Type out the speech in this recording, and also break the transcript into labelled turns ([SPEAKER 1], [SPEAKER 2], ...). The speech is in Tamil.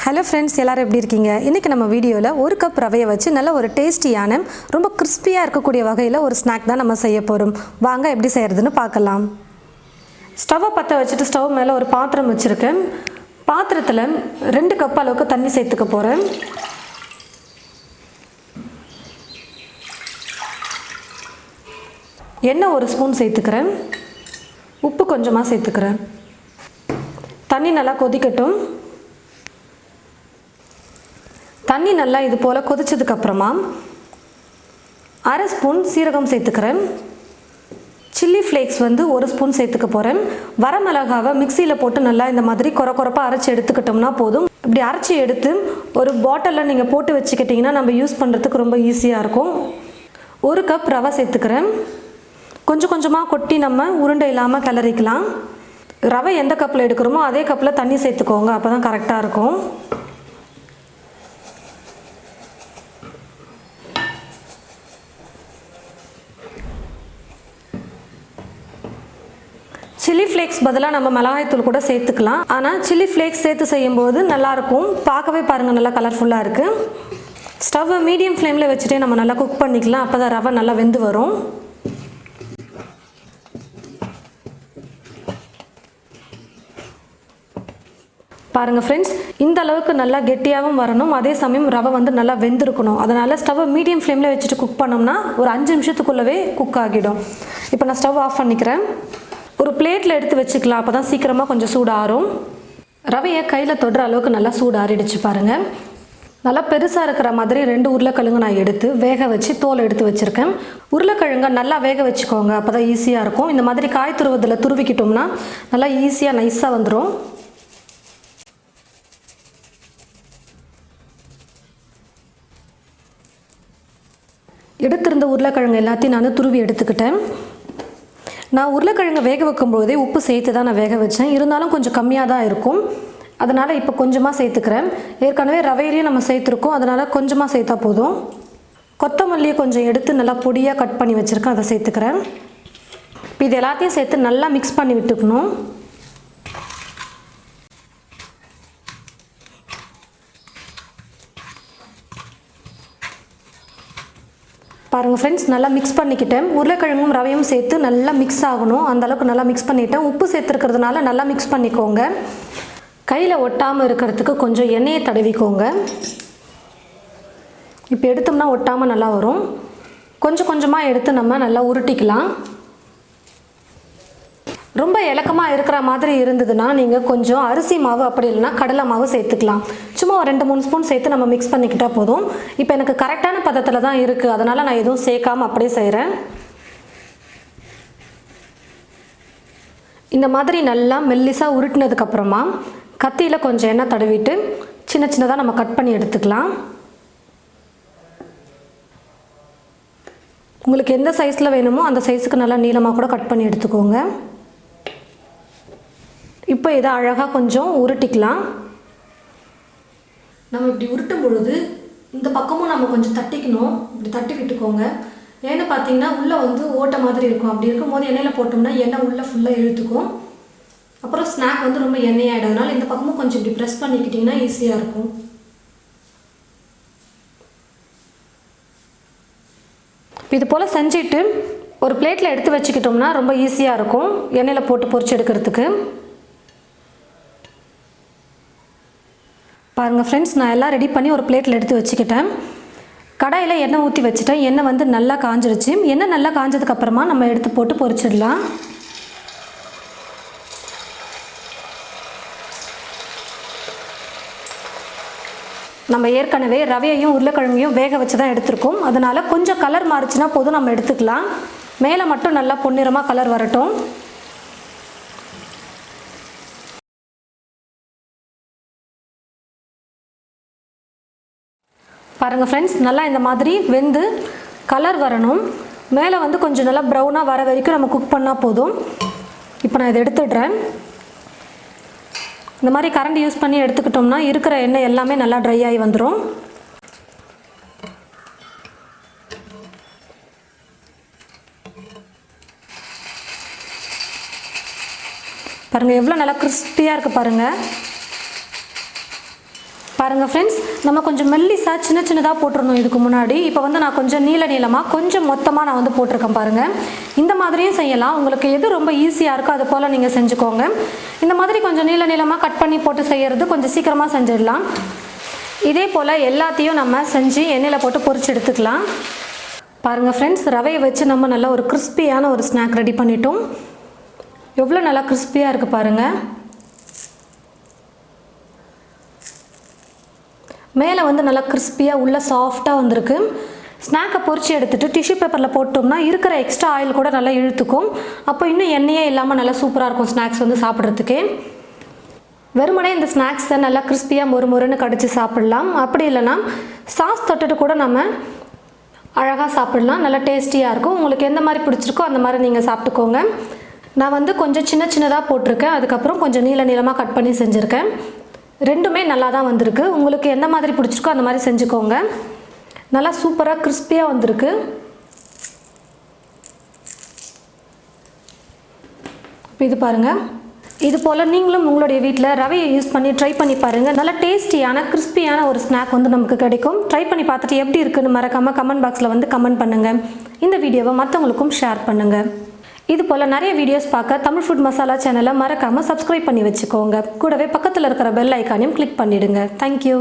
[SPEAKER 1] ஹலோ ஃப்ரெண்ட்ஸ், எல்லாரும் எப்படி இருக்கீங்க? இன்றைக்கி நம்ம வீடியோவில் ஒரு கப் ரவையை வச்சு நல்ல ஒரு டேஸ்டியான ரொம்ப கிறிஸ்பியாக இருக்கக்கூடிய வகையில் ஒரு ஸ்நாக் தான் நம்ம செய்ய போகிறோம். வாங்க எப்படி செய்கிறதுன்னு பார்க்கலாம். ஸ்டவ்வை பற்ற வச்சுட்டு ஸ்டவ் மேலே ஒரு பாத்திரம் வச்சுருக்கேன். பாத்திரத்தில் 2 கப் அளவுக்கு தண்ணி சேர்த்துக்க போகிறேன். எண்ணெய் 1 ஸ்பூன் சேர்த்துக்கிறேன். உப்பு கொஞ்சமாக சேர்த்துக்கிறேன். தண்ணி நல்லா கொதிக்கட்டும். தண்ணி நல்லா இது போல் கொதிச்சதுக்கப்புறமா 1/2 ஸ்பூன் சீரகம் சேர்த்துக்கிறேன். சில்லி ஃப்ளேக்ஸ் 1 ஸ்பூன் சேர்த்துக்க போகிறேன். வரமிளகாவை மிக்சியில் போட்டு நல்லா இந்த மாதிரி கொரப்பாக அரைச்சி எடுத்துக்கிட்டோம்னா போதும். இப்படி அரைச்சி எடுத்து ஒரு பாட்டிலில் நீங்கள் போட்டு வச்சுக்கிட்டிங்கன்னா நம்ம யூஸ் பண்ணுறதுக்கு ரொம்ப ஈஸியாக இருக்கும். 1 கப் ரவை சேர்த்துக்கிறேன். கொஞ்சம் கொஞ்சமாக கொட்டி நம்ம உருண்டை இல்லாமல் கிளறிக்கலாம். ரவை எந்த கப்பில் எடுக்கிறோமோ அதே கப்பில் தண்ணி சேர்த்துக்கோங்க, அப்போ தான் கரெக்டாக இருக்கும். சில்லி ஃப்ளேக்ஸ் பதிலாக நம்ம மிளகாய்த்தூள் கூட சேர்த்துக்கலாம். ஆனால் சில்லி ஃப்ளேக்ஸ் சேர்த்து செய்யும்போது நல்லாயிருக்கும். பார்க்கவே பாருங்கள், நல்லா கலர்ஃபுல்லாக இருக்குது. ஸ்டவ்வை மீடியம் ஃப்ளேமில் வச்சுட்டே நம்ம நல்லா குக் பண்ணிக்கலாம். அப்போ தான் ரவை நல்லா வெந்து வரும். பாருங்கள் ஃப்ரெண்ட்ஸ், இந்த அளவுக்கு நல்லா கெட்டியாகவும் வரணும், அதே சமயம் ரவை நல்லா வெந்திருக்கணும். அதனால் ஸ்டவ்வை மீடியம் ஃப்ளேமில் வச்சுட்டு குக் பண்ணோம்னா ஒரு 5 நிமிஷத்துக்குள்ளவே குக் ஆகிடும். இப்போ நான் ஸ்டவ் ஆஃப் பண்ணிக்கிறேன். ஒரு பிளேட்டில் எடுத்து வச்சுக்கலாம், அப்போ தான் சீக்கிரமாக கொஞ்சம் சூடாகும். ரவையை கையில் தொடுற அளவுக்கு நல்லா சூடாறிடுச்சு பாருங்கள். நல்லா பெருசாக இருக்கிற மாதிரி 2 உருளைக்கிழங்கு நான் எடுத்து வேக வச்சு தோல் எடுத்து வச்சுருக்கேன். உருளைக்கிழங்கை நல்லா வேக வச்சுக்கோங்க, அப்போ தான் ஈஸியாக இருக்கும். இந்த மாதிரி காய் துருவதில் துருவிக்கிட்டோம்னா நல்லா ஈஸியாக நைஸாக வந்துடும். எடுத்திருந்த உருளைக்கிழங்கு எல்லாத்தையும் நான் துருவி எடுத்துக்கிட்டேன். நான் உருளைக்கிழங்கு வேக வைக்கும்போதே உப்பு சேர்த்து தான் நான் வேக வச்சேன். இருந்தாலும் கொஞ்சம் கம்மியாக தான் இருக்கும். அதனால் இப்போ கொஞ்சமாக சேர்த்துக்கிறேன். ஏற்கனவே ரவையிலையும் நம்ம சேர்த்துருக்கோம், அதனால் கொஞ்சமாக சேர்த்தா போதும். கொத்தமல்லியை கொஞ்சம் எடுத்து நல்லா பொடியாக கட் பண்ணி வச்சுருக்கேன், அதை சேர்த்துக்கிறேன். இப்போ இது எல்லாத்தையும் சேர்த்து நல்லா மிக்ஸ் பண்ணி விட்டுக்கணும். பாருங்கள் ஃப்ரெண்ட்ஸ், நல்லா மிக்ஸ் பண்ணிக்கிட்டேன். உருளைக்கிழங்கும் ரவையும் சேர்த்து நல்லா மிக்ஸ் ஆகணும், அந்தளவுக்கு நல்லா மிக்ஸ் பண்ணிவிட்டேன். உப்பு சேர்த்துருக்கிறதுனால நல்லா மிக்ஸ் பண்ணிக்கோங்க. கையில் ஒட்டாமல் இருக்கிறதுக்கு கொஞ்சம் எண்ணெயை தடவிக்கோங்க. இப்போ எடுத்தோம்னா ஒட்டாமல் நல்லா வரும். கொஞ்சம் கொஞ்சமாக எடுத்து நம்ம நல்லா உருட்டிக்கலாம். ரொம்ப இலக்கமாக இருக்கிற மாதிரி இருந்ததுன்னா நீங்கள் கொஞ்சம் அரிசி மாவு, அப்படி இல்லைனா கடலை மாவு சேர்த்துக்கலாம். சும்மா ஒரு 2-3 ஸ்பூன் சேர்த்து நம்ம மிக்ஸ் பண்ணிக்கிட்டால் போதும். இப்போ எனக்கு கரெக்டான பதத்தில் தான் இருக்குது, அதனால் நான் எதுவும் சேர்க்காமல் அப்படியே செய்கிறேன். இந்த மாதிரி நல்லா மெல்லிசாக உருட்டினதுக்கப்புறமா கத்தியில் கொஞ்சம் எண்ணெய் தடவிட்டு சின்ன சின்னதாக நம்ம கட் பண்ணி எடுத்துக்கலாம். உங்களுக்கு எந்த சைஸில் வேணுமோ அந்த சைஸுக்கு நல்லா நீளமாக கூட கட் பண்ணி எடுத்துக்கோங்க. இப்போ இதை அழகாக கொஞ்சம் உருட்டிக்கலாம். நம்ம இப்படி உருட்டும் பொழுது இந்த பக்கமும் நம்ம கொஞ்சம் தட்டிக்கணும். இப்படி தட்டி விட்டுக்கோங்க. ஏன்னு பார்த்தீங்கன்னா உள்ளே ஓட்ட மாதிரி இருக்கும். அப்படி இருக்கும்போது எண்ணெயில் போட்டோம்னா எண்ணெய் உள்ளே ஃபுல்லாக இழுத்துக்கும். அப்புறம் ஸ்நாக் ரொம்ப எண்ணெயாகிடும். இந்த பக்கமும் கொஞ்சம் இப்படி ப்ரெஸ் பண்ணிக்கிட்டிங்கன்னா ஈஸியாக இருக்கும். இது போல் செஞ்சுட்டு ஒரு பிளேட்டில் எடுத்து வச்சுக்கிட்டோம்னா ரொம்ப ஈஸியாக இருக்கும் எண்ணெயில் போட்டு பொரிச்சு எடுக்கிறதுக்கு. பாருங்கள் ஃப்ரெண்ட்ஸ், நான் எல்லாம் ரெடி பண்ணி ஒரு பிளேட்டில் எடுத்து வச்சுக்கிட்டேன். கடாயில் எண்ணெய் ஊற்றி வச்சுட்டேன். எண்ணெய் நல்லா காஞ்சிருச்சு. எண்ணெய் நல்லா காஞ்சதுக்கப்புறமா நம்ம எடுத்து போட்டு பொரிச்சிடலாம். நம்ம ஏற்கனவே ரவையையும் உருளைக்கிழங்கையும் வேக வச்சு தான் எடுத்துருக்கோம். அதனால் கொஞ்சம் கலர் மாறிச்சுன்னா போதும், நம்ம எடுத்துக்கலாம். மேலே மட்டும் நல்லா பொன்னிறமாக கலர் வரட்டும். பாருங்கள் ஃப்ரெண்ட்ஸ், நல்லா இந்த மாதிரி வெந்து கலர் வரணும். மேலே கொஞ்சம் நல்லா ப்ரௌனாக வர வரைக்கும் நம்ம குக் பண்ணால் போதும். இப்போ நான் இதை எடுத்துடுறேன். இந்த மாதிரி கரண்டி யூஸ் பண்ணி எடுத்துக்கிட்டோம்னா இருக்கிற எண்ணெய் எல்லாமே நல்லா ட்ரை ஆகி வந்துடும். பாருங்கள் எவ்வளோ நல்லா கிறிஸ்பியாக இருக்குது பாருங்கள். பாருங்கள் ஃப்ரெண்ட்ஸ், நம்ம கொஞ்சம் மெல்லிசா சின்னதாக போட்டுருந்தோம் இதுக்கு முன்னாடி. இப்போ வந்து நான் கொஞ்சம் நீளமாக கொஞ்சம் மொத்தமாக நான் வந்து போட்டிருக்கேன் பாருங்கள். இந்த மாதிரியும் செய்யலாம். உங்களுக்கு எது ரொம்ப ஈஸியாக இருக்கோ அது போல் நீங்கள் செஞ்சுக்கோங்க. இந்த மாதிரி கொஞ்சம் நீளமாக கட் பண்ணி போட்டு செய்கிறது கொஞ்சம் சீக்கிரமாக செஞ்சிடலாம். இதே போல் எல்லாத்தையும் நம்ம செஞ்சு எண்ணெயில் போட்டு பொரிச்சு எடுத்துக்கலாம். பாருங்கள் ஃப்ரெண்ட்ஸ், ரவையை வச்சு நம்ம நல்லா ஒரு கிறிஸ்பியான ஒரு ஸ்நாக் ரெடி பண்ணிட்டோம். எவ்வளோ நல்லா கிறிஸ்பியாக இருக்குது பாருங்கள். மேலே வந்து நல்லா கிறிஸ்பியாக உள்ள சாஃப்டாக வந்திருக்கு. ஸ்நாக்கை பொரிச்சு எடுத்துகிட்டு டிஷ்யூ பேப்பரில் போட்டோம்னா இருக்கிற எக்ஸ்ட்ரா ஆயில் கூட நல்லா இழுத்துக்கும். அப்போ இன்னும் எண்ணெயே இல்லாமல் நல்லா சூப்பராக இருக்கும் ஸ்நாக்ஸ் வந்து சாப்பிட்றதுக்கே. வெறுமனே இந்த ஸ்நாக்ஸை நல்லா கிறிஸ்பியாக மொறுன்னு கடிச்சு சாப்பிட்லாம். அப்படி இல்லைன்னா சாஸ் தொட்டுட்டு கூட நம்ம அழகாக சாப்பிட்லாம். நல்லா டேஸ்டியாக இருக்கும். உங்களுக்கு எந்த மாதிரி பிடிச்சிருக்கோ அந்த மாதிரி நீங்கள் சாப்பிட்டுக்கோங்க. நான் வந்து கொஞ்சம் சின்னதாக போட்டிருக்கேன். அதுக்கப்புறம் கொஞ்சம் நீளமாக கட் பண்ணி செஞ்சுருக்கேன். ரெண்டுமே நல்லா தான் வந்திருக்கு. உங்களுக்கு எந்த மாதிரி பிடிச்சிருக்கோ அந்த மாதிரி செஞ்சுக்கோங்க. நல்லா சூப்பராக கிறிஸ்பியாக வந்திருக்கு. இது பாருங்கள். இது போல் நீங்களும் உங்களுடைய வீட்டில் ரவையை யூஸ் பண்ணி ட்ரை பண்ணி பாருங்கள். நல்லா டேஸ்டியான கிறிஸ்பியான ஒரு ஸ்நாக் வந்து நமக்கு கிடைக்கும். ட்ரை பண்ணி பார்த்துட்டு எப்படி இருக்குன்னு மறக்காமல் கமெண்ட் பாக்ஸில் வந்து கமெண்ட் பண்ணுங்கள். இந்த வீடியோவை மற்றவங்களுக்கும் ஷேர் பண்ணுங்கள். இது போல் நிறைய வீடியோஸ் பார்க்க தமிழ் ஃபுட் மசாலா சேனலை மறக்காமல் சப்ஸ்கிரைப் பண்ணி வச்சுக்கோங்க. கூடவே பக்கத்தில் இருக்கிற பெல் ஐக்கானையும் கிளிக் பண்ணிவிடுங்க. தேங்க்யூ.